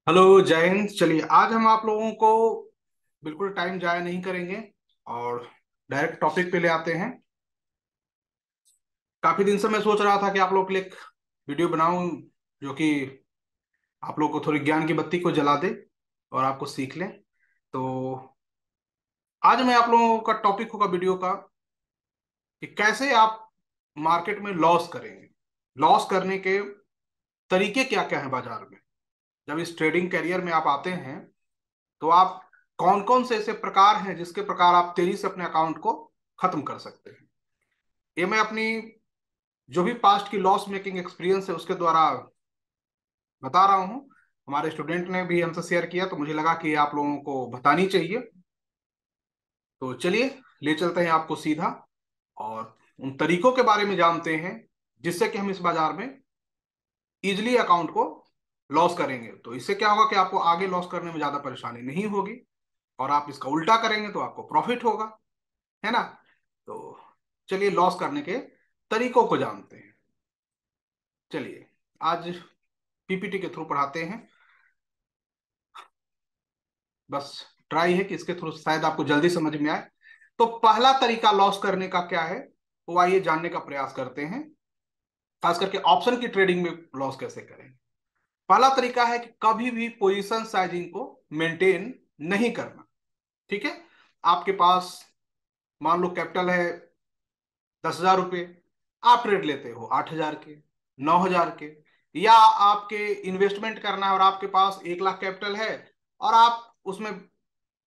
Hello जय हिंद। चलिए आज हम आप लोगों को बिल्कुल टाइम जाया नहीं करेंगे और डायरेक्ट टॉपिक पे ले आते हैं। काफी दिन से मैं सोच रहा था कि आप लोग के लिए एक वीडियो बनाऊं जो कि आप लोग को थोड़ी ज्ञान की बत्ती को जला दे और आपको सीख लें। तो आज मैं आप लोगों का टॉपिक होगा वीडियो का कि कैसे आप मार्केट में लॉस करेंगे। लॉस करने के तरीके क्या क्या हैं बाजार में। जब इस ट्रेडिंग करियर में आप आते हैं तो आप कौन कौन से ऐसे प्रकार हैं जिसके प्रकार आप तेजी से अपने अकाउंट को खत्म कर सकते हैं। ये मैं अपनी जो भी पास्ट की लॉस मेकिंग एक्सपीरियंस है उसके द्वारा बता रहा हूँ। हमारे स्टूडेंट ने भी हमसे शेयर किया तो मुझे लगा कि आप लोगों को बतानी चाहिए। तो चलिए ले चलते हैं आपको सीधा और उन तरीकों के बारे में जानते हैं जिससे कि हम इस बाजार में इजिली अकाउंट को लॉस करेंगे। तो इससे क्या होगा कि आपको आगे लॉस करने में ज्यादा परेशानी नहीं होगी और आप इसका उल्टा करेंगे तो आपको प्रॉफिट होगा, है ना। तो चलिए लॉस करने के तरीकों को जानते हैं। चलिए आज पीपीटी के थ्रू पढ़ाते हैं। बस ट्राई है कि इसके थ्रू शायद आपको जल्दी समझ में आए। तो पहला तरीका लॉस करने का क्या है वो आइए जानने का प्रयास करते हैं। खास करके ऑप्शन की ट्रेडिंग में लॉस कैसे करें। पहला तरीका है कि कभी भी पोजीशन साइजिंग को मेंटेन नहीं करना। ठीक है। आपके पास मान लो कैपिटल है 10,000 रुपये। आप ट्रेड लेते हो 8,000 के, 9,000 के, या आपके इन्वेस्टमेंट करना है और आपके पास 1 लाख कैपिटल है और आप उसमें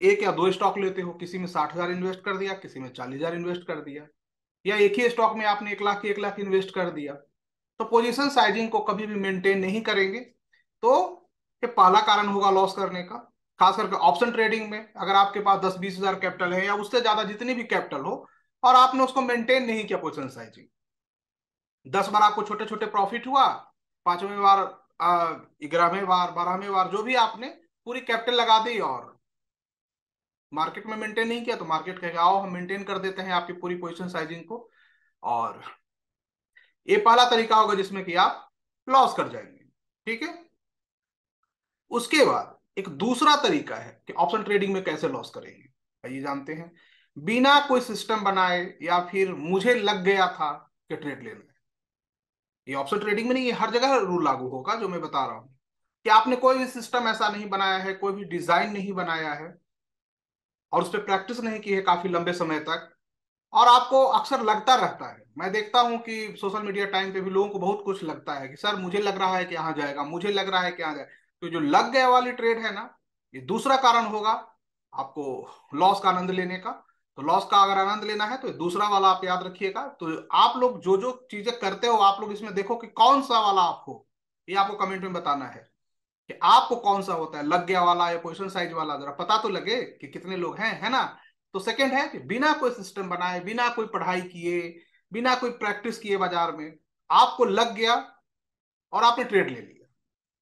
एक या दो स्टॉक लेते हो। किसी में 60,000 इन्वेस्ट कर दिया, किसी में 40,000 इन्वेस्ट कर दिया, या एक ही स्टॉक में आपने 1 लाख इन्वेस्ट कर दिया। तो पोजीशन साइजिंग को कभी भी मेंटेन नहीं करेंगे तो ये पहला कारण होगा लॉस करने का। खास करके ऑप्शन ट्रेडिंग में अगर आपके पास 10-20 हजार कैपिटल है या उससे ज्यादा जितनी भी कैपिटल हो और आपने उसको मेंटेन नहीं किया पोजीशन साइजिंग, 10 बार आपको छोटे छोटे प्रॉफिट हुआ, 5वें बार 11वें बार 12वें बार जो भी आपने पूरी कैपिटल लगा दी और मार्केट में मेंटेन नहीं किया तो मार्केट कहेगा आओ हम मेंटेन कर देते हैं आपकी पूरी पोजीशन साइजिंग को। और ये पहला तरीका होगा जिसमें कि आप लॉस कर जाएंगे। ठीक है। उसके बाद एक दूसरा तरीका है कि ऑप्शन ट्रेडिंग में कैसे लॉस करेंगे। आइए जानते हैं। बिना कोई सिस्टम बनाए या फिर मुझे लग गया था कि ट्रेड लेना है। ये ऑप्शन ट्रेडिंग में नहीं, ये हर जगह रूल लागू होगा जो मैं बता रहा हूं कि आपने कोई भी सिस्टम ऐसा नहीं बनाया है, कोई भी डिजाइन नहीं बनाया है और उस पर प्रैक्टिस नहीं की है काफी लंबे समय तक, और आपको अक्सर लगता रहता है। मैं देखता हूं कि सोशल मीडिया टाइम पे भी लोगों को बहुत कुछ लगता है कि सर मुझे लग रहा है कि यहाँ जाएगा, मुझे लग रहा है कि यहाँ जाएगा। तो जो लग गया वाली ट्रेड है ना, ये दूसरा कारण होगा आपको लॉस का आनंद लेने का। तो लॉस का अगर आनंद लेना है तो ये दूसरा वाला आप याद रखिएगा। तो आप लोग जो जो चीजें करते हो आप लोग इसमें देखो कि कौन सा वाला आप हो। ये आपको कमेंट में बताना है कि आपको कौन सा होता है, लग गया वाला या पोजिशन साइज वाला। जरा पता तो लगे कि कितने लोग हैं, है ना। तो सेकंड है कि बिना कोई सिस्टम बनाए, बिना कोई पढ़ाई किए, बिना कोई प्रैक्टिस किए बाजार में आपको लग गया और आपने ट्रेड ले लिया।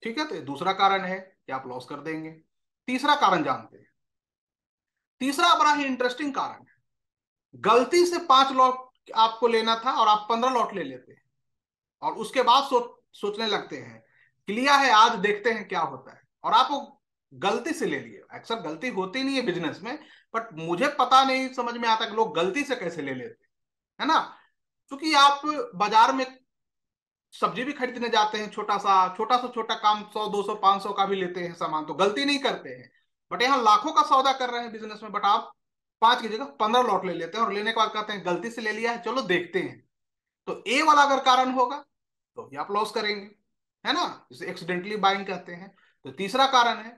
ठीक है। तो ये दूसरा कारण है कि आप लॉस कर देंगे। तीसरा कारण जानते हैं। तीसरा बड़ा ही इंटरेस्टिंग कारण है। गलती से 5 लॉट आपको लेना था और आप 15 लॉट ले लेते हैं और उसके बाद सोचने लगते हैं कि लिया है आज देखते हैं क्या होता है, और आप वो गलती से ले लिए। अक्सर गलती होती नहीं है बिजनेस में, बट मुझे पता नहीं समझ में आता कि लोग गलती से कैसे ले लेते हैं, है ना। क्योंकि आप बाजार में सब्जी भी खरीदने जाते हैं, छोटा सा छोटा काम 100 200 500 का भी लेते हैं सामान, तो गलती नहीं करते हैं। बट यहाँ लाखों का सौदा कर रहे हैं बिजनेस में, बट आप 5 की जगह 15 लॉट ले लेते हैं और लेने के बाद कहते हैं गलती से ले लिया है चलो देखते हैं। तो ए वाला अगर कारण होगा तो भी आप लॉस करेंगे, है ना, जिसे एक्सीडेंटली बाइंग कहते हैं। तो तीसरा कारण है।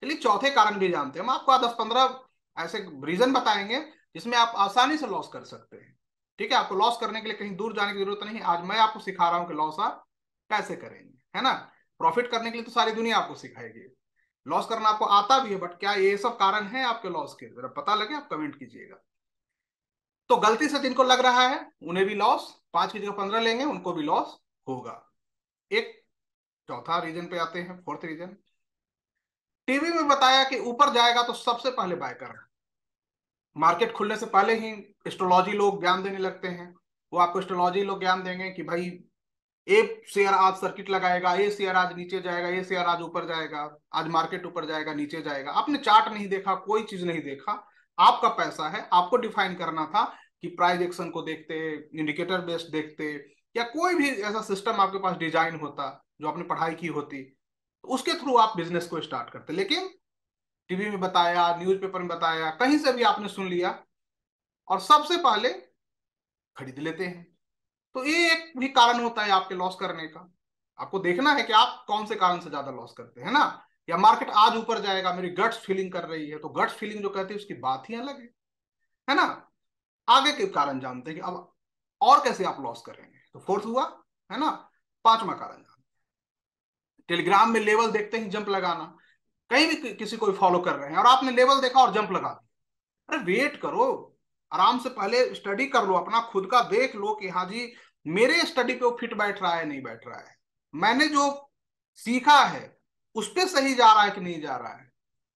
चलिए चौथे कारण भी जानते हैं। हम आपको 10-15 ऐसे रीजन बताएंगे जिसमें आप आसानी से लॉस कर सकते हैं। ठीक है। आपको लॉस करने के लिए कहीं दूर जाने की जरूरत नहीं, आज मैं आपको सिखा रहा हूं कि लॉस आप कैसे करेंगे, है ना। प्रॉफिट करने के लिए तो सारी दुनिया आपको सिखाएगी। लॉस करना आपको आता भी है, बट क्या ये सब कारण है आपके लॉस के, जरा पता लगे आप कमेंट कीजिएगा। तो गलती से जिनको लग रहा है उन्हें भी लॉस, 5 की जगह 15 लेंगे उनको भी लॉस होगा। एक चौथा रीजन पे आते हैं, फोर्थ रीजन। टीवी में बताया कि ऊपर जाएगा तो सबसे पहले बाय करना। मार्केट खुलने से पहले ही एस्ट्रोलॉजी लोग ज्ञान देने लगते हैं। वो आपको एस्ट्रोलॉजी लोग ज्ञान देंगे कि भाई ए शेयर आज सर्किट लगाएगा, ए शेयर आज नीचे जाएगा, ए शेयर आज ऊपर जाएगा, आज मार्केट ऊपर जाएगा नीचे जाएगा। आपने चार्ट नहीं देखा, कोई चीज नहीं देखा। आपका पैसा है, आपको डिफाइन करना था कि प्राइस एक्शन को देखते, इंडिकेटर बेस्ड देखते, या कोई भी ऐसा सिस्टम आपके पास डिजाइन होता जो आपने पढ़ाई की होती, तो उसके थ्रू आप बिजनेस को स्टार्ट करते। लेकिन टीवी में बताया, न्यूज़पेपर में बताया, कहीं से भी आपने सुन लिया और सबसे पहले खरीद लेते हैं। तो ये एक भी कारण होता है आपके लॉस करने का। आपको देखना है कि आप कौन से कारण से ज्यादा लॉस करते हैं ना। या मार्केट आज ऊपर जाएगा, मेरी गट्स फीलिंग कर रही है, तो गट्स फीलिंग जो कहती है उसकी बात ही अलग है ना। आगे के कारण जानते हैं कि अब और कैसे आप लॉस करेंगे। तो फोर्थ हुआ, है ना। पांचवा कारण जानते हैं, टेलीग्राम में लेवल देखते ही जंप लगाना। कहीं भी किसी को फॉलो कर रहे हैं और आपने लेवल देखा और जंप लगा दिया, अरे वेट करो, आराम से पहले स्टडी कर लो, अपना खुद का देख लो कि हाँ जी मेरे स्टडी पे वो फिट बैठ रहा है नहीं बैठ रहा है, मैंने जो सीखा है उस पे सही जा रहा है कि नहीं जा रहा है,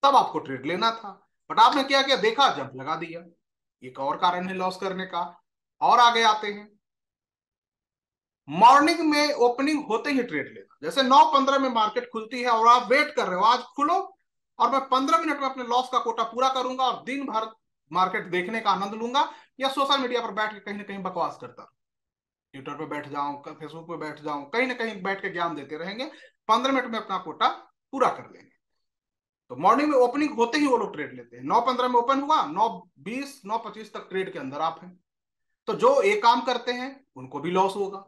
तब आपको ट्रेड लेना था। बट आपने क्या किया, देखा जंप लगा दिया। एक और कारण है लॉस करने का। और आगे आते हैं, मॉर्निंग में ओपनिंग होते ही ट्रेड लेना। जैसे 9:15 में मार्केट खुलती है और आप वेट कर रहे हो आज खुलो और मैं 15 मिनट में अपने लॉस का कोटा पूरा करूंगा और दिन भर मार्केट देखने का आनंद लूंगा, या सोशल मीडिया पर बैठ के कहीं ना कहीं बकवास करता, ट्विटर पे बैठ जाऊं, फेसबुक पे बैठ जाऊं, कहीं ना कहीं बैठ के ज्ञान देते रहेंगे, 15 मिनट में अपना कोटा पूरा कर लेंगे। तो मॉर्निंग में ओपनिंग होते ही वो लोग ट्रेड लेते हैं। 9:15 में ओपन हुआ, 9:20 9:25 तक ट्रेड के अंदर आप हैं। तो जो एक काम करते हैं उनको भी लॉस होगा।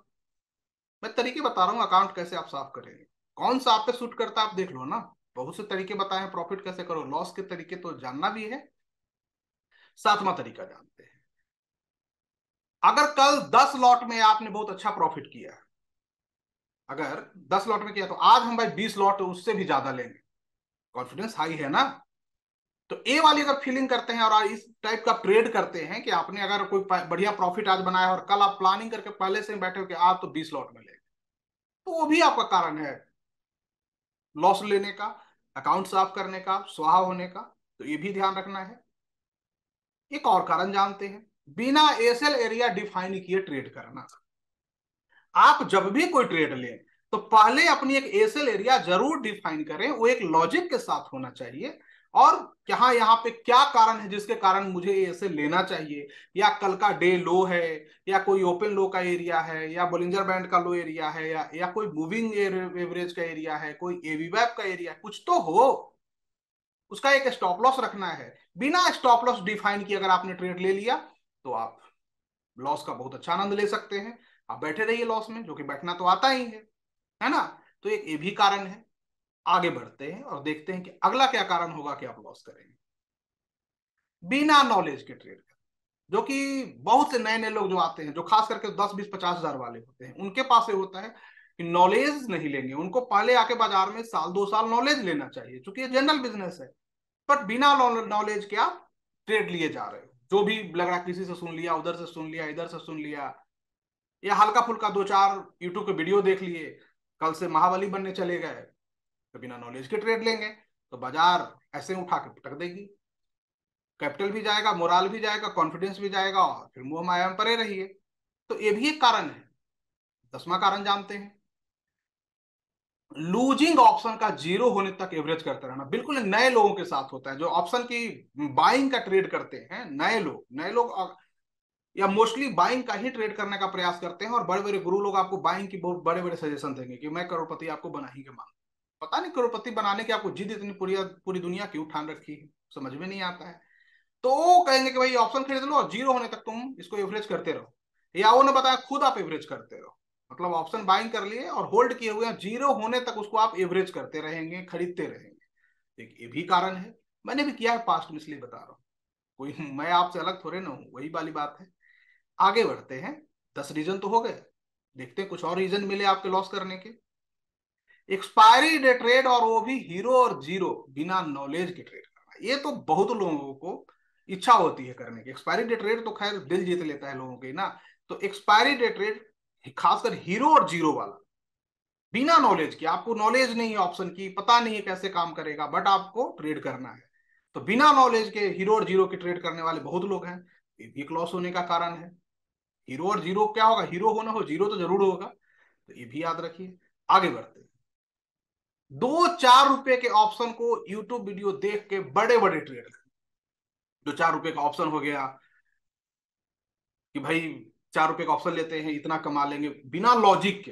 मैं तरीके बता रहा हूँ अकाउंट कैसे आप साफ करेंगे, कौन सा आप पे सूट करता है आप देख लो ना। बहुत से तरीके बताए हैं, प्रॉफिट कैसे करो, लॉस के तरीके तो जानना भी है। सातवां तरीका जानते हैं, अगर कल 10 लॉट में आपने बहुत अच्छा प्रॉफिट किया, अगर 10 लॉट में किया, तो आज हम भाई 20 लॉट उससे भी ज्यादा लेंगे, कॉन्फिडेंस हाई है ना। तो ए वाली अगर फीलिंग करते हैं और इस टाइप का ट्रेड करते हैं कि आपने अगर कोई बढ़िया प्रॉफिट आज बनाया और कल आप प्लानिंग करके पहले से बैठे हो कि आज तो 20 लॉट में लेंगे, तो वो भी आपका कारण है लॉस लेने का, अकाउंट साफ करने का, स्वाहा होने का। तो ये भी ध्यान रखना है। एक और कारण जानते हैं, बिना एसएल एरिया डिफाइन किए ट्रेड करना। आप जब भी कोई ट्रेड लें तो पहले अपनी एक एसएल एरिया जरूर डिफाइन करें, वो एक लॉजिक के साथ होना चाहिए। और यहाँ यहाँ पे क्या कारण है जिसके कारण मुझे एसएल लेना चाहिए, या कल का डे लो है, या कोई ओपन लो का एरिया है, या बोलिंजर बैंड का लो एरिया है, या कोई मूविंग एवरेज का एरिया है, कोई एवीवेब का एरिया है, कुछ तो हो। उसका एक स्टॉप लॉस रखना है। बिना स्टॉप लॉस डिफाइन किए अगर आपने ट्रेड ले लिया तो आप लॉस का बहुत अच्छा आनंद ले सकते हैं। आप बैठे रहिए लॉस में, जो कि बैठना तो आता ही है ना। तो एक ये भी कारण है। आगे बढ़ते हैं और देखते हैं कि अगला क्या कारण होगा कि आप लॉस करेंगे। बिना नॉलेज के ट्रेड कर, जो कि बहुत से नए नए लोग जो आते हैं, जो खास करके 10 20 50 हजार वाले होते हैं, उनके पास ये होता है कि नॉलेज नहीं लेंगे। उनको पहले आके बाजार में साल 2 साल नॉलेज लेना चाहिए, क्योंकि ये जनरल बिजनेस है। बट बिना नॉलेज के आप ट्रेड लिए जा रहे हो, जो भी लग रहा है किसी से सुन लिया, उधर से सुन लिया, इधर से सुन लिया, या हल्का फुल्का 2 4 यूट्यूब के वीडियो देख लिए, कल से महाबली बनने चले गए। तो बिना नॉलेज के ट्रेड लेंगे तो बाजार ऐसे उठा के पटक देगी, कैपिटल भी जाएगा, मोराल भी जाएगा, कॉन्फिडेंस भी जाएगा, और फिर मुंह माया में पड़े रहिए। तो ये भी एक कारण है। 10वां कारण जानते हैं, लूजिंग ऑप्शन का जीरो होने तक एवरेज करते रहना। बिल्कुल नए लोगों के साथ होता है जो ऑप्शन की बाइंग का ट्रेड करते हैं। नए लोग या मोस्टली बाइंग का ही ट्रेड करने का प्रयास करते हैं, और बड़े बड़े गुरु लोग आपको बाइंग की बहुत बड़े बड़े सजेशन देंगे कि मैं करोड़पति आपको बना ही के मान। पता नहीं करोड़पति बनाने की आपको जिद इतनी पूरी पूरी दुनिया क्यों ठान रखी है, समझ में नहीं आता है। तो वो कहेंगे कि भाई ऑप्शन खरीद लो और जीरो होने तक तुम इसको एवरेज करते रहो, या वो ने बताया खुद आप एवरेज करते रहो। मतलब ऑप्शन बाइंग कर लिए और होल्ड किए हुए हैं, जीरो होने तक उसको आप एवरेज करते रहेंगे, खरीदते रहेंगे। एक ये भी कारण है। मैंने भी किया है पास्ट में, इसलिए बता रहा हूँ। कोई मैं आपसे अलग थोड़े ना हूँ, वही वाली बात है। आगे बढ़ते हैं। 10 रीजन तो हो गए, देखते हैं कुछ और रीजन मिले आपके लॉस करने के। एक्सपायरी डे ट्रेड, और वो भी हीरो और जीरो, बिना नॉलेज के ट्रेड करना। ये तो बहुत लोगों को इच्छा होती है करने की। एक्सपायरी डे ट्रेड तो खैर दिल जीत लेता है लोगों के ना। तो एक्सपायरी डे ट्रेड, खासकर हीरो और जीरो वाला, बिना नॉलेज के, आपको नॉलेज नहीं है ऑप्शन की, पता नहीं है कैसे काम करेगा, बट आपको ट्रेड करना है। तो बिना नॉलेज के हीरो और जीरो के ट्रेड करने वाले बहुत लोग हैं। ये भी एक लॉस होने का कारण है। हीरो और जीरो क्या होगा, हीरो होना हो जीरो तो जरूर होगा। तो ये भी याद रखिए। आगे बढ़ते हैं। 2-4 रुपए के ऑप्शन को यूट्यूब वीडियो देख के बड़े बड़े ट्रेड करें। जो 4 रुपए का ऑप्शन हो गया कि भाई 4 रुपए का ऑप्शन लेते हैं इतना कमा लेंगे, बिना लॉजिक के।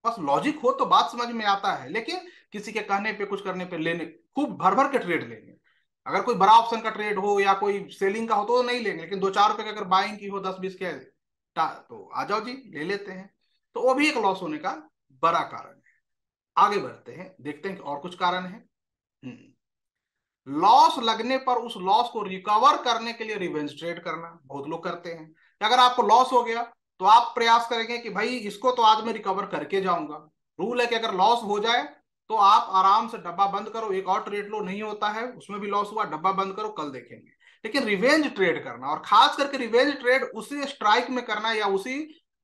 बस लॉजिक हो तो बात समझ में आता है, लेकिन किसी के कहने पे कुछ करने पे लेने, खूब भर भर के ट्रेड लेंगे। अगर कोई बड़ा ऑप्शन का ट्रेड हो या कोई सेलिंग का हो तो नहीं लेंगे, लेकिन 2-4 रुपए का अगर बाइंग की हो 10-20 के तो आ जाओ जी ले लेते हैं। तो वो भी एक लॉस होने का बड़ा कारण है। आगे बढ़ते हैं, देखते हैं कि और कुछ कारण है। लॉस लगने पर उस लॉस को रिकवर करने के लिए रिवेंज ट्रेड करना बहुत लोग करते हैं। अगर आपको लॉस हो गया तो आप प्रयास करेंगे कि भाई इसको तो आज मैं रिकवर करके जाऊंगा। रूल है कि अगर लॉस हो जाए तो आप आराम से डब्बा बंद करो, एक और ट्रेड लो, नहीं होता है उसमें भी लॉस हुआ, डब्बा बंद करो, कल देखेंगे। लेकिन रिवेंज ट्रेड करना, और खास करके रिवेंज ट्रेड उसी स्ट्राइक में करना या उसी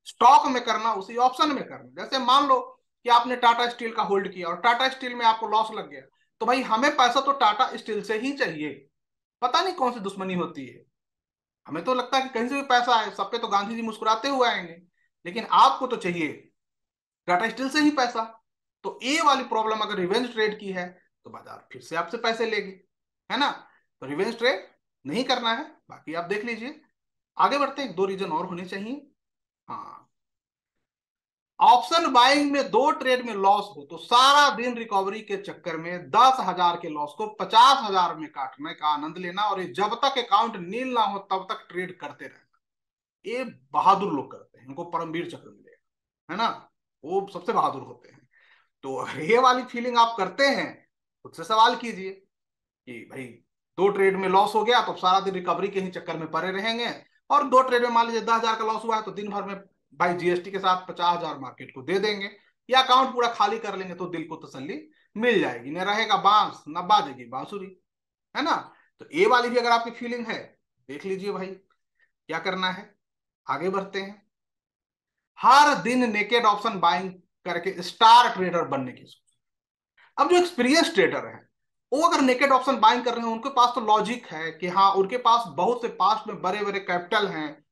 स्टॉक में करना, उसी ऑप्शन में करना। जैसे मान लो कि आपने टाटा स्टील का होल्ड किया और टाटा स्टील में आपको लॉस लग गया, तो भाई हमें पैसा तो टाटा स्टील से ही चाहिए। पता नहीं कौन सी दुश्मनी होती है, हमें तो लगता है कि कहीं से भी पैसा आए, सब पे तो गांधी जी मुस्कुराते हुए आएंगे, लेकिन आपको तो चाहिए टाटा स्टील से ही पैसा। तो ये वाली प्रॉब्लम अगर रिवेंज ट्रेड की है तो बाजार फिर से आपसे पैसे लेगी, है ना। तो रिवेंज ट्रेड नहीं करना है, बाकी आप देख लीजिए। आगे बढ़ते हैं, 2 रीजन और होने चाहिए। हाँ, ऑप्शन बाइंग में 2 ट्रेड में लॉस हो तो सारा दिन रिकवरी के चक्कर में 10,000 के लॉस को 50,000 में काटने का आनंद लेना, और ये जब तक अकाउंट नील ना हो तब तक ट्रेड करते रहना। ये बहादुर लोग करते हैं, उनको परमवीर चक्र मिलेगा, है ना। वो सबसे बहादुर होते हैं। तो अगर ये वाली फीलिंग आप करते हैं, खुद से सवाल कीजिए कि भाई 2 ट्रेड में लॉस हो गया तो सारा दिन रिकवरी के ही चक्कर में पड़े रहेंगे, और 2 ट्रेड में मान लीजिए 10,000 का लॉस हुआ है तो दिन भर में भाई जीएसटी के साथ 50,000 मार्केट को दे देंगे, या अकाउंट पूरा खाली कर लेंगे, तो दिल को तसल्ली मिल जाएगी, न रहेगा बांस न बाजेगी बांसुरी, है ना। तो ये वाली भी अगर आपकी फीलिंग है, देख लीजिए भाई क्या करना है। आगे बढ़ते हैं। हर दिन नेकेड ऑप्शन बाइंग करके स्टार ट्रेडर बनने की सोच। अब जो एक्सपीरियंस ट्रेडर है वो अगर नेकेड ऑप्शन बाइंग कर रहे हैं, उनके पास तो लॉजिक है कि हाँ उनके पास बहुत से पास्ट में बड़े बड़े कैपिटल हैं।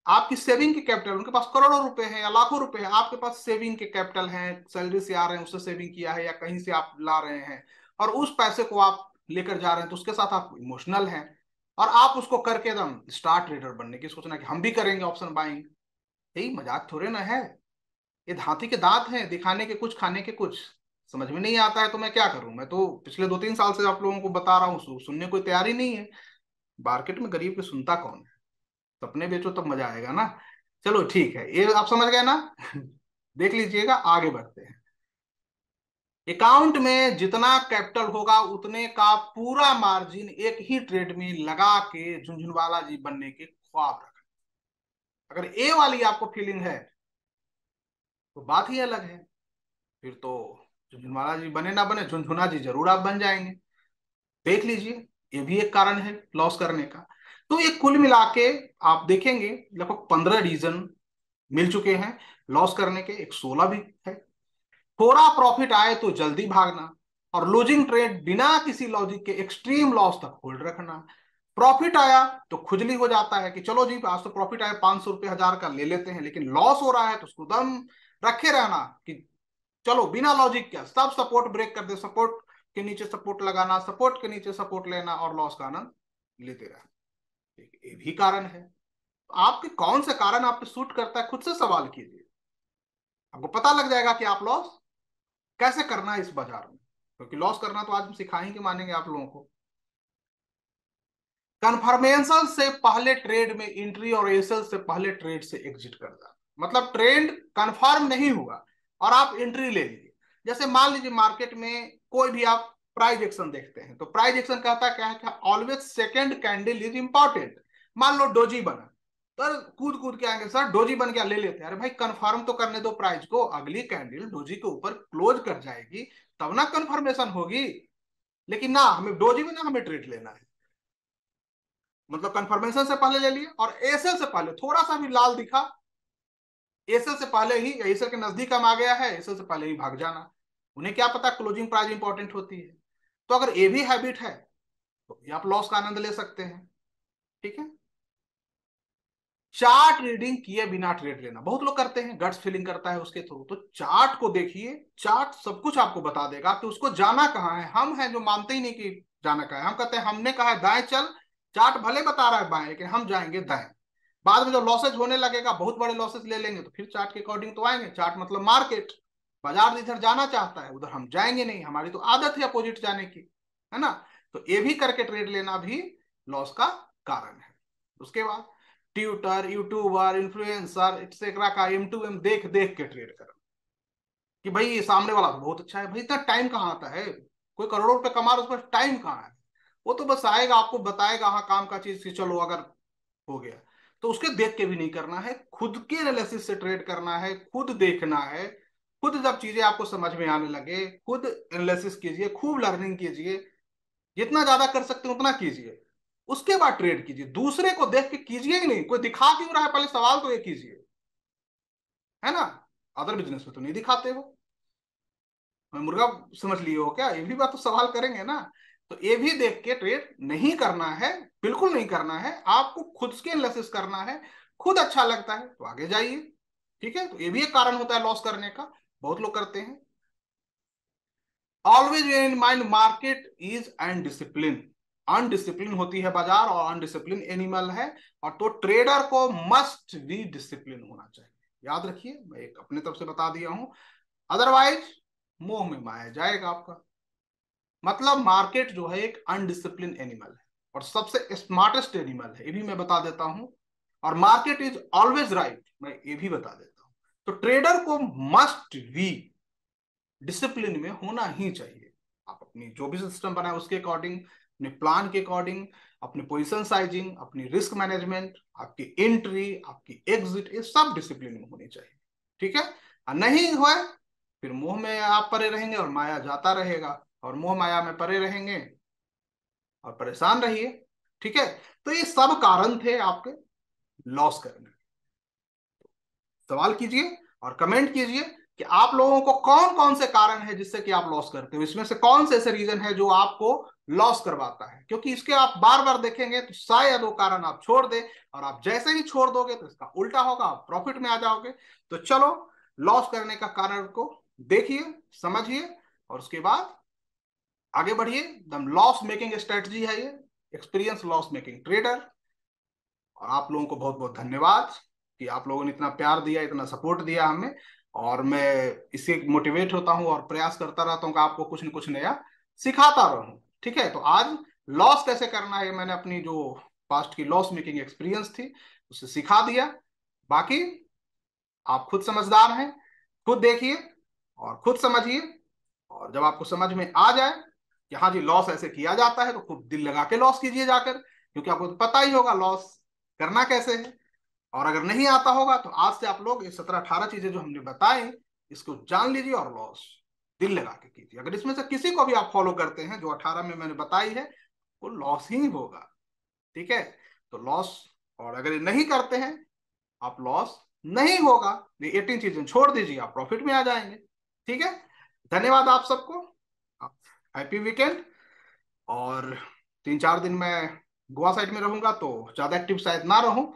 आपकी सेविंग के कैपिटल, उनके पास करोड़ों रुपए हैं या लाखों रुपए हैं, आपके पास सेविंग के कैपिटल हैं, सैलरी से आ रहे हैं उससे सेविंग किया है या कहीं से आप ला रहे हैं, और उस पैसे को आप लेकर जा रहे हैं, तो उसके साथ आप इमोशनल हैं, और आप उसको करके एकदम स्टार ट्रेडर बनने की सोचना कि हम भी करेंगे ऑप्शन बाइंग। यही मजाक थोड़े ना है, ये हाथी के दांत हैं, दिखाने के कुछ खाने के कुछ। समझ में नहीं आता है तो मैं क्या करूं, मैं तो पिछले 2-3 साल से आप लोगों को बता रहा हूँ, सुनने कोई तैयारी नहीं है। मार्केट में गरीब की सुनता कौन है। सपने बेचो तब मजा आएगा ना। चलो ठीक है, ये आप समझ गए ना। देख लीजिएगा, आगे बढ़ते हैं। अकाउंट में जितना कैपिटल होगा उतने का पूरा मार्जिन एक ही ट्रेड में लगा के झुंझुनवाला जी बनने के ख्वाब रखना। अगर ए वाली आपको फीलिंग है तो बात ही अलग है, फिर तो झुंझुनवाला जी बने ना बने, झुनझुना जी जरूर आप बन जाएंगे। देख लीजिए, ये भी एक कारण है लॉस करने का। तो ये कुल मिला के आप देखेंगे लगभग 15 रीजन मिल चुके हैं लॉस करने के, एक 16 भी है। थोड़ा प्रॉफिट आए तो जल्दी भागना, और लूजिंग ट्रेड बिना किसी लॉजिक के एक्सट्रीम लॉस तक होल्ड रखना। प्रॉफिट आया तो खुजली हो जाता है कि चलो जी आज तो प्रॉफिट आया 500 रुपये 1,000 का ले लेते हैं, लेकिन लॉस हो रहा है तो उसको दम रखे रहना कि चलो बिना लॉजिक क्या सब सपोर्ट ब्रेक कर दे, सपोर्ट के नीचे सपोर्ट लगाना, सपोर्ट के नीचे सपोर्ट लेना, और लॉस का आनंद लेते रहना। ये भी कारण है। तो आपके कौन से कारण आप पे सूट करता है, खुद से सवाल कीजिए, आपको पता लग जाएगा कि आप लॉस कैसे करना है इस बाजार में, क्योंकि लॉस करना तो आज हम सिखाएंगे मानेंगे आप लोगों को। कन्फर्मेशन से पहले ट्रेड में एंट्री और एसएल से पहले ट्रेड से एग्जिट कर जाना, मतलब ट्रेंड कंफर्म नहीं हुआ और आप एंट्री ले लीजिए। जैसे मान लीजिए मार्केट में कोई भी आप प्राइस एक्शन देखते हैं, तो प्राइस एक्शन कहता है क्या है, always second candle is important. मान लो डोजी बना, तो कूद कूद के आएंगे सर डोजी बन गया ले लेते हैं। अरे भाई कंफर्म तो करने दो प्राइस को, अगली कैंडल डोजी के ऊपर क्लोज कर जाएगी तब ना कंफर्मेशन होगी। लेकिन ना, हमें डोजी में ना हमें ट्रेड लेना है, मतलब कंफर्मेशन से पहले ले लिए, और एसएल से पहले थोड़ा सा भी लाल दिखा, एसएल से पहले ही, एसएल के नजदीक हम आ गया है, एसएल से पहले ही भाग जाना। उन्हें क्या पता क्लोजिंग प्राइस इंपॉर्टेंट होती है। तो अगर ये भी हैबिट है तो ये आप लॉस का आनंद ले सकते हैं। ठीक है, चार्ट रीडिंग किए बिना ट्रेड लेना बहुत लोग करते हैं, गट्स फीलिंग करता है उसके थ्रू। तो चार्ट को देखिए, चार्ट सब कुछ आपको बता देगा कि उसको जाना कहाँ है। हम हैं जो मानते ही नहीं कि जाना कहाँ है, हम कहते हैं हमने कहा है दाएं चल, चार्ट भले बता रहा है बाएं, लेकिन हम जाएंगे दाएं। बाद में जब लॉसेज होने लगेगा, बहुत बड़े लॉसेज ले लेंगे, तो फिर चार्ट के अकॉर्डिंग तो आएंगे। चार्ट मतलब मार्केट, बाजार जिधर जाना चाहता है उधर हम जाएंगे नहीं, हमारी तो आदत है अपोजिट जाने की, है ना। तो ये भी करके ट्रेड लेना भी लॉस का कारण है। उसके बाद ट्यूटर, यूट्यूबर, इन्फ्लुएंसर एक्सेट्रा का M2M देख देख के ट्रेड करना कि भाई ये सामने वाला तो बहुत अच्छा है, भाई इतना टाइम कहाँ आता है, कोई करोड़ों रुपए कमा रहा है, उस पर टाइम कहाँ है। वो तो बस आएगा आपको बताएगा हाँ काम का चीज कि चलो अगर हो गया। तो उसके देख के भी नहीं करना है, खुद के एनालिसिस से ट्रेड करना है, खुद देखना है। खुद जब चीजें आपको समझ में आने लगे, खुद एनालिसिस कीजिए, खूब लर्निंग कीजिए, जितना ज्यादा कर सकते हैं उतना कीजिए। उसके बाद ट्रेड कीजिए, दूसरे को देख के कीजिए ही नहीं। कोई दिखा क्यों रहा है, पहले सवाल तो ये कीजिए, है ना। अदर बिजनेस में तो नहीं दिखाते हो, मैं मुर्गा समझ लिए हो क्या, ये भी बात तो सवाल करेंगे ना। तो ये भी देख के ट्रेड नहीं करना है, बिल्कुल नहीं करना है। आपको खुद के एनालिसिस करना है, खुद अच्छा लगता है तो आगे जाइए, ठीक है। तो ये भी एक कारण होता है लॉस करने का, बहुत लोग करते हैं। Always in mind market is undisciplined, undisciplined होती है बाजार, और अनडिसिप्लिन एनिमल है। और तो ट्रेडर को मस्ट बी डिसिप्लिन होना चाहिए, याद रखिए, मैं एक अपने तरफ से बता दिया हूं। अदरवाइज मोह में माया जाएगा आपका। मतलब मार्केट जो है एक अनडिसिप्लिन एनिमल है और सबसे स्मार्टेस्ट एनिमल है, ये भी मैं बता देता हूं। और मार्केट इज ऑलवेज राइट, मैं ये भी बता देता हूं। तो ट्रेडर को मस्ट बी डिसिप्लिन में होना ही चाहिए। आप अपनी जो भी सिस्टम बनाए उसके अकॉर्डिंग, अपने प्लान के अकॉर्डिंग, अपनी पोजीशन साइजिंग, अपनी रिस्क मैनेजमेंट, आपकी एंट्री, आपकी एग्जिट, ये सब डिसिप्लिन में होनी चाहिए, ठीक है। और नहीं हुआ फिर मोह में आप परे रहेंगे और माया जाता रहेगा, और मोह माया में परे रहेंगे और परेशान रहिए, ठीक है। तो ये सब कारण थे आपके लॉस करने। सवाल कीजिए और कमेंट कीजिए कि आप लोगों को कौन कौन से कारण है जिससे कि आप लॉस करते हो, इसमें से कौन से ऐसे रीजन है जो आपको लॉस करवाता है। क्योंकि इसके आप बार बार देखेंगे तो शायद वो कारण आप छोड़ दे, और आप जैसे ही छोड़ दोगे तो इसका उल्टा होगा, आप प्रॉफिट में आ जाओगे। तो चलो, लॉस करने का कारण को देखिए, समझिए, और उसके बाद आगे बढ़िए। एकदम लॉस मेकिंग स्ट्रेटजी है ये, एक्सपीरियंस लॉस मेकिंग ट्रेडर। और आप लोगों को बहुत बहुत धन्यवाद कि आप लोगों ने इतना प्यार दिया, इतना सपोर्ट दिया हमें। और मैं इससे मोटिवेट होता हूँ और प्रयास करता रहता हूँ कि आपको कुछ न कुछ नया सिखाता रहूं, ठीक है। तो आज लॉस कैसे करना है, मैंने अपनी जो पास्ट की लॉस मेकिंग एक्सपीरियंस थी उसे सिखा दिया। बाकी आप खुद समझदार हैं, खुद देखिए और खुद समझिए। और जब आपको समझ में आ जाए कि हाँ जी लॉस ऐसे किया जाता है, तो खूब दिल लगा के लॉस कीजिए जाकर, क्योंकि आपको तो पता ही होगा लॉस करना कैसे है। और अगर नहीं आता होगा तो आज से आप लोग ये 17-18 चीजें जो हमने बताई इसको जान लीजिए और लॉस दिल लगा के कीजिए। अगर इसमें से किसी को भी आप फॉलो करते हैं जो 18 में मैंने बताई है, वो लॉस ही होगा, ठीक है। तो लॉस, और अगर ये नहीं करते हैं आप, लॉस नहीं होगा। ये 18 चीजें छोड़ दीजिए, आप प्रॉफिट में आ जाएंगे, ठीक है। धन्यवाद आप सबको, हैप्पी वीकेंड। और 3-4 दिन मैं गोवा साइड में रहूंगा तो ज्यादा एक्टिव शायद ना रहूं,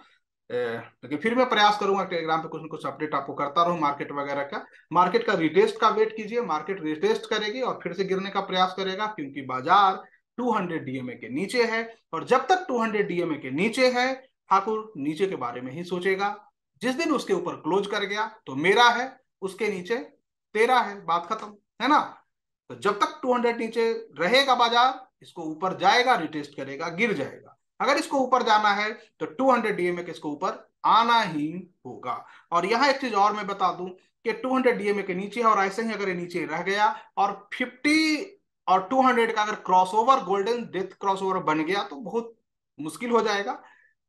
लेकिन फिर मैं प्रयास करूंगा टेलीग्राम पे कुछ न कुछ अपडेट आपको करता रहूं मार्केट वगैरह का। मार्केट का रिटेस्ट का वेट कीजिए, मार्केट रिटेस्ट करेगी और फिर से गिरने का प्रयास करेगा, क्योंकि बाजार 200 डीएमए के नीचे है। और जब तक 200 डीएमए के नीचे है, ठाकुर नीचे के बारे में ही सोचेगा। जिस दिन उसके ऊपर क्लोज कर गया तो मेरा है, उसके नीचे तेरा है, बात खत्म, है ना। तो जब तक 200 नीचे रहेगा बाजार, इसको ऊपर जाएगा, रिटेस्ट करेगा, गिर जाएगा। अगर इसको ऊपर जाना है तो 200 डीएमए के इसको ऊपर आना ही होगा। और यहां एक चीज और मैं बता दूं कि 200 डीएमए के नीचे है, और ऐसे ही अगर ये नीचे रह गया और 50 और 200 का अगर क्रॉसओवर, गोल्डन डेथ क्रॉसओवर बन गया तो बहुत मुश्किल हो जाएगा।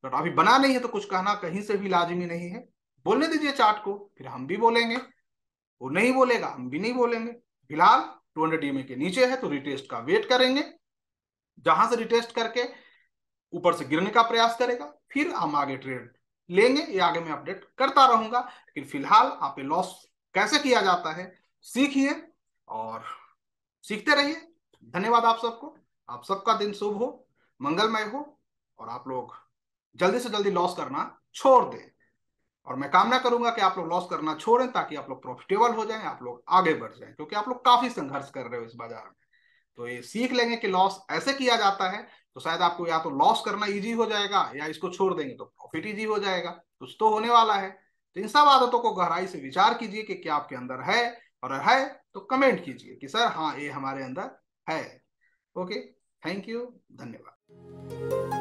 बट अभी बना नहीं है तो कुछ कहना कहीं से भी लाजिमी नहीं है। बोलने दीजिए चार्ट को, फिर हम भी बोलेंगे, वो नहीं बोलेगा हम भी नहीं बोलेंगे। फिलहाल 200 डीएमए के नीचे है तो रिटेस्ट का वेट करेंगे, जहां से रिटेस्ट करके ऊपर से गिरने का प्रयास करेगा, फिर हम आगे ट्रेड लेंगे। ये आगे मैं अपडेट करता रहूंगा, लेकिन फिलहाल आप ये लॉस कैसे किया जाता है सीखिए और सीखते रहिए। धन्यवाद आप सबको, आप सबका दिन शुभ हो, मंगलमय हो, और आप लोग जल्दी से जल्दी लॉस करना छोड़ दें। और मैं कामना करूंगा कि आप लोग लॉस करना छोड़ें, ताकि आप लोग प्रॉफिटेबल हो जाएं, आप लोग आगे बढ़ जाएं, क्योंकि आप लोग काफी संघर्ष कर रहे हो इस बाजार में। तो ये सीख लेंगे कि लॉस ऐसे किया जाता है, तो शायद आपको या तो लॉस करना इजी हो जाएगा, या इसको छोड़ देंगे तो प्रॉफिट इजी हो जाएगा। कुछ तो होने वाला है। तो इन सब आदतों को गहराई से विचार कीजिए कि क्या आपके अंदर है, और है तो कमेंट कीजिए कि सर हाँ, ये हमारे अंदर है। ओके, थैंक यू, धन्यवाद।